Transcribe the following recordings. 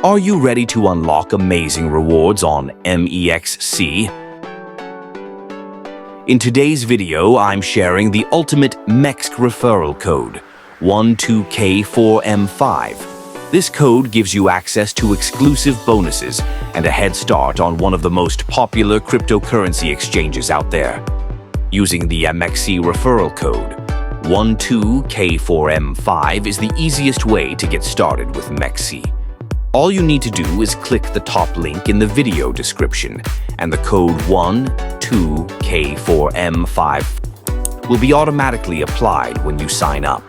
Are you ready to unlock amazing rewards on MEXC? In today's video, I'm sharing the ultimate MEXC referral code, 12K4M5. This code gives you access to exclusive bonuses and a head start on one of the most popular cryptocurrency exchanges out there. Using the MEXC referral code, 12K4M5 is the easiest way to get started with MEXC. All you need to do is click the top link in the video description, and the code 12K4M5 will be automatically applied when you sign up.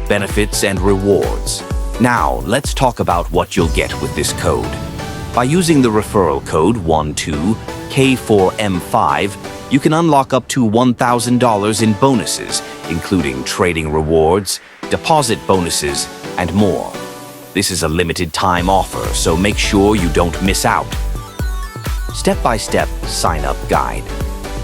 Benefits and rewards. Now, let's talk about what you'll get with this code. By using the referral code 12K4M5, you can unlock up to $1,000 in bonuses, including trading rewards, deposit bonuses, and more. This is a limited time offer, so make sure you don't miss out. Step-by-step sign-up guide.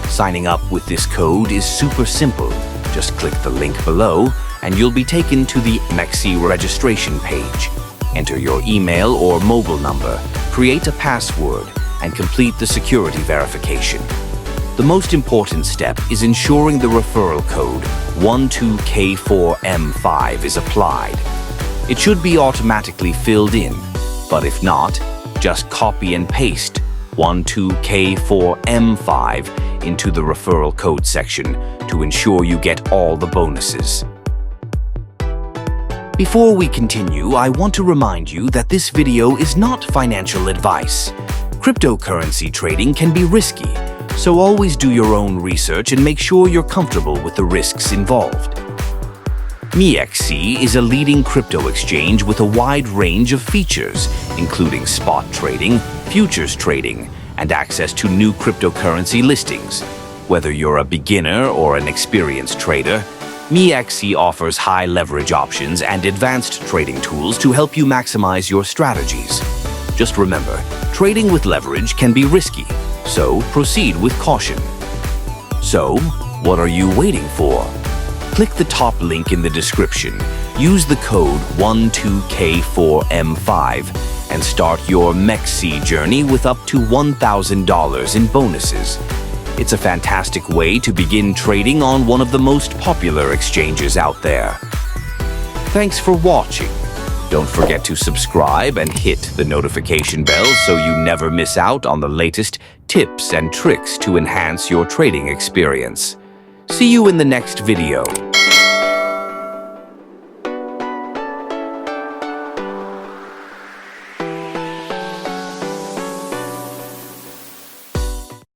Signing up with this code is super simple. Just click the link below, and you'll be taken to the MEXC registration page. Enter your email or mobile number, create a password, and complete the security verification. The most important step is ensuring the referral code 12K4M5 is applied. It should be automatically filled in, but if not, just copy and paste 12K4M5 into the referral code section to ensure you get all the bonuses. Before we continue, I want to remind you that this video is not financial advice. Cryptocurrency trading can be risky, so always do your own research and make sure you're comfortable with the risks involved. MEXC is a leading crypto exchange with a wide range of features, including spot trading, futures trading, and access to new cryptocurrency listings. Whether you're a beginner or an experienced trader, MEXC offers high leverage options and advanced trading tools to help you maximize your strategies. Just remember, trading with leverage can be risky, so proceed with caution. So, what are you waiting for? Click the top link in the description, use the code 12K4M5, and start your MEXC journey with up to $1,000 in bonuses. It's a fantastic way to begin trading on one of the most popular exchanges out there. Thanks for watching. Don't forget to subscribe and hit the notification bell so you never miss out on the latest tips and tricks to enhance your trading experience. See you in the next video.